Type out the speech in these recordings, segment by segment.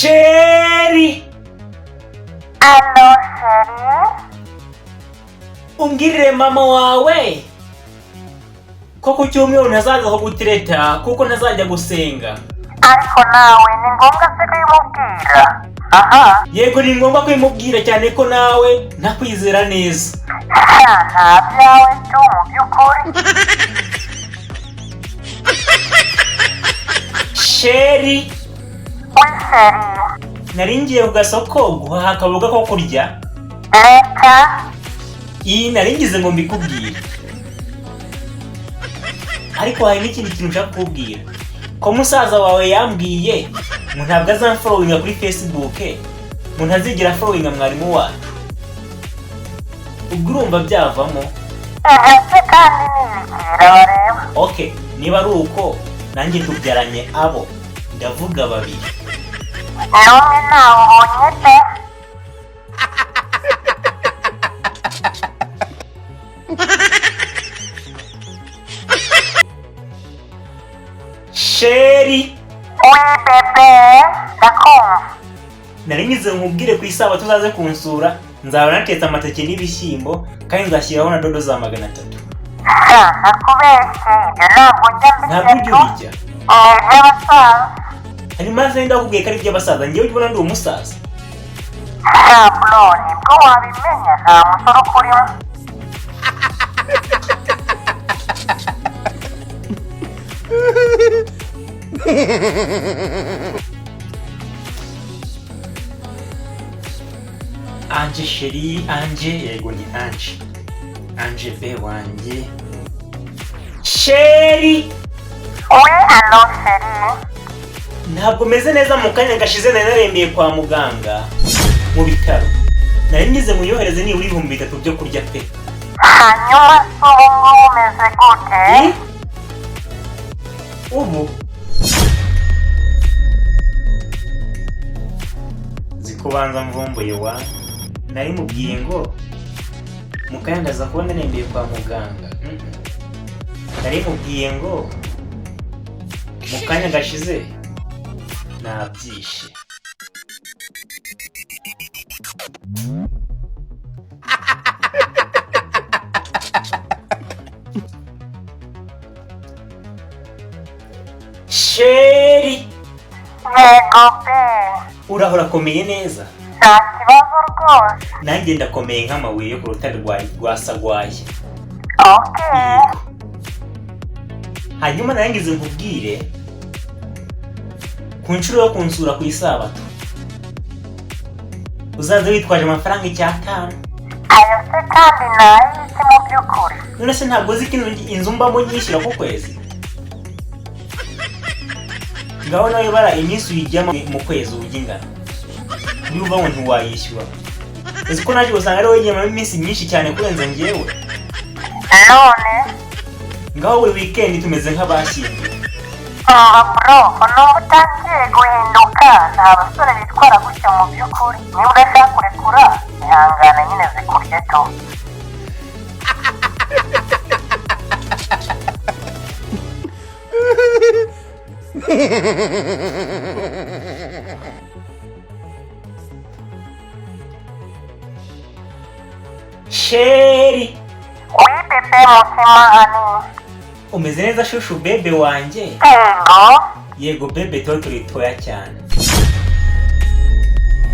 Sheri. Allo Sheri. Umbwirire mama wawe ko ku cyumweru ntazaza ho Gutereta kuko ntazajya gusenga. Ariko nawe ni ngombwa se kuyimubwira? Aha. Yego ni ngombwa kuyimubwira cyane ko nawe ntakwizera neza. Nta byawe cyo mu by'ukuri. Sheri. Sheri. Nari ngiye ku gasoko guhaha akaboga ko kurya. Reka. Iyi nari ngize ngo mbikubwire. Ariko hari n'ikindi kintu nshaka kukubwira. Ko musaza wawe yambwiye ngo ntabwo azamfollowinga kuri Facebook, ngo ntazigira followinga Mwarimu Wacu. Ubwo urumva byavamo? Se kandi nibikira bareba. Okay, niba ari uko nanjye tubyaranye abo ndavuga babiri. None nawe ubonye pe? Sheri. Bebe, ndakumva. Nari ngize nkubwire ku isabato tuzaze kunsura, nzaba natetse amateke n'ibishyimbo kandi nzashyiraho na dodo za 300. Nakubeshye, ibyo ntabwo njya Ntabwo ujya ubijya? Iby'abasaza. Hanyuma se ndakubwiye ko ari iby'abasaza, njyewe ubona ndi umusaza. Bro, nibwo wabimenya nta musoro ukurimo. Anje Sheri, Anje, yego ni Anje. Anje be wanjye. Sheri. Allo Sheri. Ntabwo meze neza mu kanya gashize nari narembeye kwa muganga mu bitaro. Nari ngize muyohereze nibura 3,000 byo kurya pe. Hanyuma se ubu ngubu umeze gute? Ubu zikubanza mvumbuye wa nari mubwiye ngo mukandaza kuba narembeye kwa muganga. Nari mubwiye ngo mukanya gashize nabyishe. Sheri. Yego pe. Urahora komeye neza? Nta kibazo rwose. Nanjye ndakomeye nk'amabuye yo ku rutare rwa Sagwaye. Okay. Hanyuma narangize nkubwire ku nshuro yo kunsura ku isabato uzaze witwaje amafaranga 500. Ayo se kandi nayise mu by'ukuri. None se ntabwo uzi ko inzu mbamo nyishyura ku kwezi? Ngaho nawe bara iminsi uyijyamo mu kwezi ujya ingana. Niba uva ngo ntiwayishyura. Uzi ko naje usanga ari wowe yiyemamo iminsi myinshi cyane kurenza njyewe. None ngaho buri weekend tumeze nk'abashyingiwe. bro, n'ubu utangiye guhinduka nta basore bitwara gutya mu by'ukuri. Niba udashaka kurekura ihangane nyine zikurye tu. Sheri. Bebe mutima ani. Umeze neza shushu bebe wanjye? Yego. Yego bebe turi toya cyane.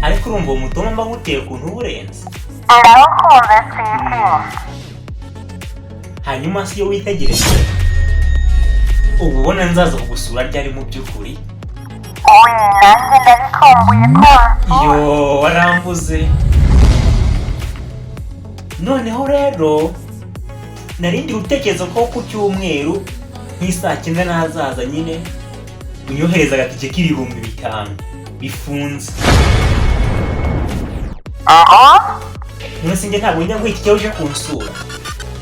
Ariko urumva umutoma mba guteye ukuntu uburenze. Ndarukunze siti. Hanyuma si yo witegereje ubu ubona nzaza kugusura ryari mu by'ukuri? Nanjye ndabikumbuye ko. Yo warambuze. Noneho rero narindi gutekereza ko ku cyumweru nk'isaa 9 nazaza nyine unyohereza agatike k'ibihumbi 5 bifunze. Mwese nge ntabwo njya nk'iki cyo uje kunsura.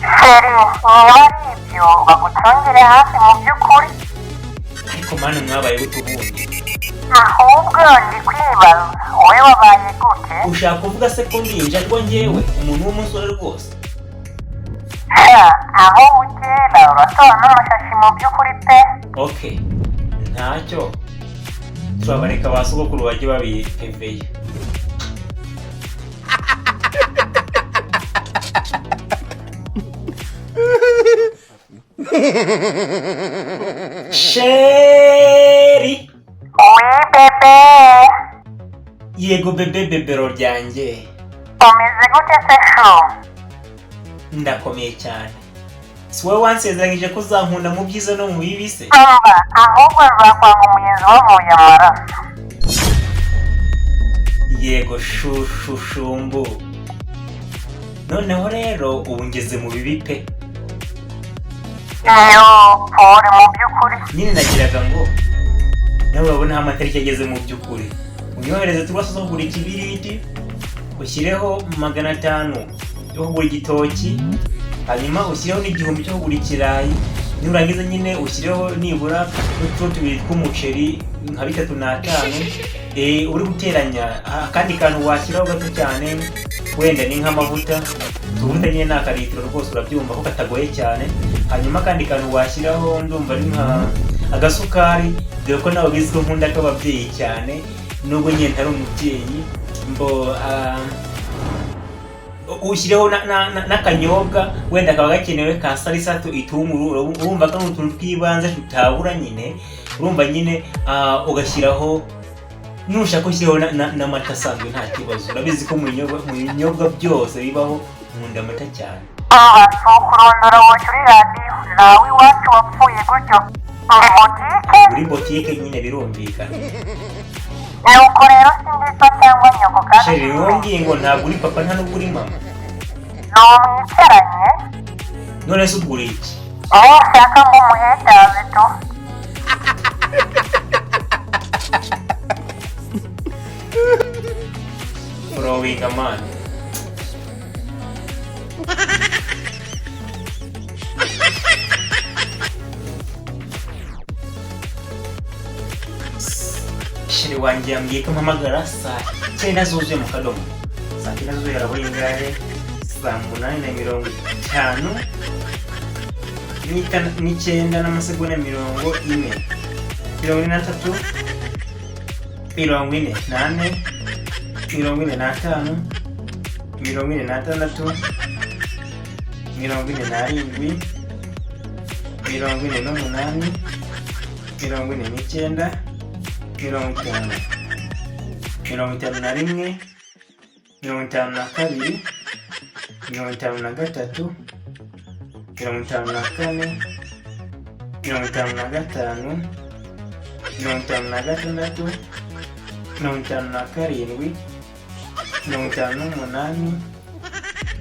Sheri, niba ari ibyo bagucungire hafi mu by'ukuri. Ariko mwana mwabaye utubundi. Ahubwo ndi kwibaza wowe wabaye gute? Ushaka kuvuga se ko ndinja rwo njyewe umuntu w'umusore rwose? Aho ugera uratora n'amashashi mu by'ukuri pe. Okay, ntacyo turabareka ba sogokuru bajye babipeveye. Sheri. Oui bebe. Yego bebero ryanjye. Umeze gute se shu? Ndakomeye cyane. Si wowe wansezeranyije ko uzankunda mu byiza no mu bibi se? Umva, ahubwo nzakwanga umuyenzi wavuye amaraso. Yego shumbu. Noneho rero ubu ngeze mu bibi pe. Uri mu by'ukuri. Nyine nagiraga ngo nawe urabona aho amatariki ageze mu by'ukuri. Unyohereze tubasa zo kugura ikibiriti, ushyireho 500 yo kugura igitoki, hanyuma ushyireho n'igihumbi cyo kugura ikirayi, nurangiza nyine ushyireho nibura n'utundi tubiri tw'umuceri nka 3 na 5. Uri guteranya akandi kantu washyiraho gato cyane, wenda ni nk'amavuta, tuvuta nyine n'akaritiro rwose urabyumva ko katagoye cyane. Hanyuma kandi kantu washyiraho ndumva ari nka agasukari, dore ko nawe bizi ko nkunda k'ababyeyi cyane nubwo nyine ntari umubyeyi. Ushyireho n'akanyobwa wenda kaba gakenewe ka salisatu itumuru, urumva ko utuntu twibanze tutabura nyine. Urumva nyine ugashyiraho, nushaka ushyiraho n'amata asanzwe nta kibazo. Urabizi ko mu binyobwa byose bibaho nkunda amata cyane. Kurondora wowe kuri radiyo nawe iwacu wapfuye gutyo muri botike. Muri botike nyine birumvikana. Nuko rero sindisa cyangwa nyoko kandi Sheri wongeye ngo ntabwo uri papa nta nubwo uri mama. Mwicaranye. None se ugura iki? Ushaka ngo umuhetaze tu. Following a man. Sheri wanjye yambwiye ko mpamagara saa 9 zuzuye mu kadomo. Saa 9 zuzuye arabaye ingahe? Saa 8:50 9 n'amasegonda 40 43 48 45 46 47 48 49 50 51 52 53 54 55 56 57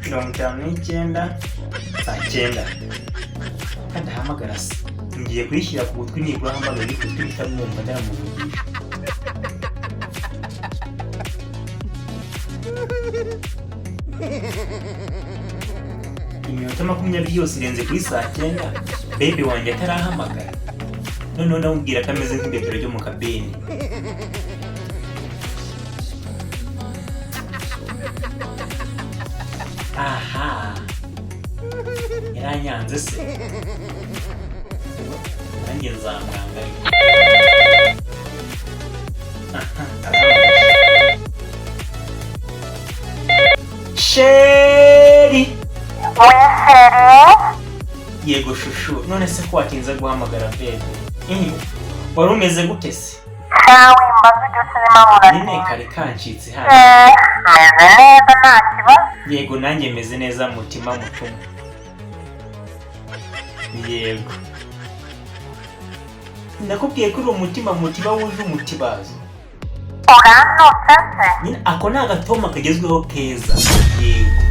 58 59 saa 9. Kandi ahamagara se ngiye kuyishyira ku gutwi nibura ahamagara iri ku gutwi bitamwumva ndamuvugisha. Iminota 20 yose irenze kuri saa 9 bebe wanjye atarahamagara. Noneho ndamubwira ko ameze nk'ibebero ryo mu kabeni. Aha, yaranyanze se. Nanjye nzamwangarira. Sheri. Yego shushu, none se ko watinze guhamagara bebe? Wari umeze gute se? Mbaze byose n'amahoro. Nyine kare kancitse hano. Meze neza nta kibazo. Yego nanjye meze neza mutima mutuma. Yego. Ndakubwiye ko uri umutima wuje umutibazo. Uranutse se? Nyine ako ni agatoma kagezweho keza. Yego.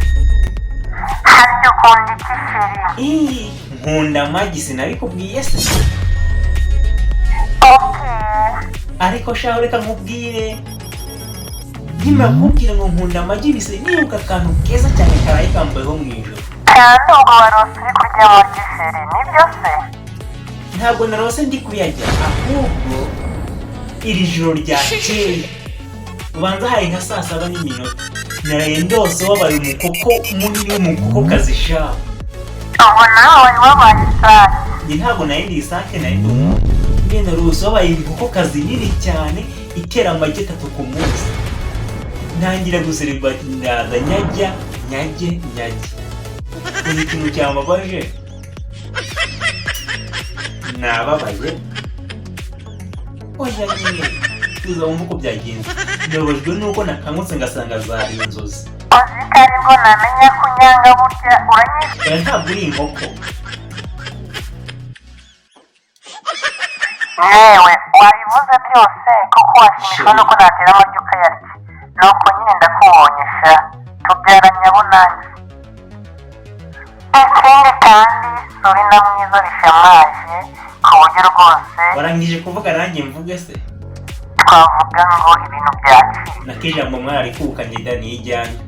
Harya ukunda iki sheri? Nkunda amagi sinabikubwiye se. Ariko shaho reka nkubwire. Nkimara kukubwira ngo nkunda amagi bise nibuka akantu keza cyane karaye kambayeho mu ijoro. Kandi ubwo warose uri kurya amagi sheri, nibyo se? Ntabwo narose ndi kuyarya, ahubwo iri joro ryakeye ubanza hari nka saa 7:00 naraye ndose wabaye umukoko munini w'umukokokazi shaho. Ubu nawe wabaye isake. Njye ntabwo nari ndi isake nari ndi umuntu. bene ruso babaye inkokokazi nini cyane itera amagi 3 ku munsi. Ntangira guserebwa ndaza nyage. Uzi ikintu cyambabaje? Nababaye. Oya nyine tuza wumva uko byagenze. Ndababajwe nuko nakangutse ngasanga zari inzozi. Uzi ko aribwo namenya kunyanga burya uranyishyura. Ntabwo uri inkoko. Yewe wabivuze byose kuko washimishwa nuko natera amagi ukayarya. Nuko nyine ndakubonye sha tubyaranye abo nanjye. Ikindi kandi suri na mwiza bishamaje ku buryo rwose Warangije kuvuga nanjye mvuge se? twavuga ngo ibintu byaciye. Nakijambo mwari kuka ngenda nijyanye.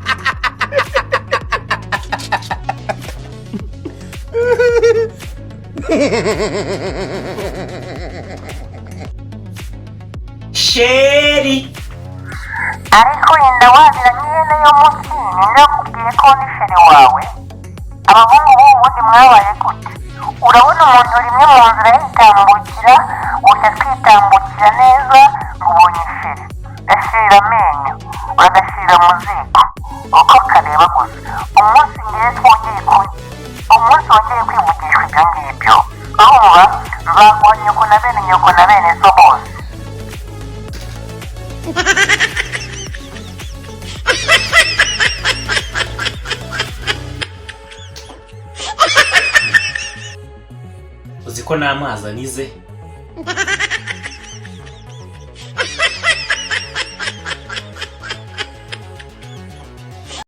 Sheri Ariko wenda wazira n'ihene yo munsi ninde wakubwiye ko ni sheri wawe? Abahungu b'ubundi mwabaye gute? Urabona umuntu rimwe mu nzira yitambukira ujya kwitambukira neza ngo ubonye sheri. Gashirira amenyo uragashyira mu ziko uko kareba gusa. Umunsi wongeye kwivugishwa ibyo ngibyo urumva nzaguha nyoko na bene so bose. uzi ko n'amazi anize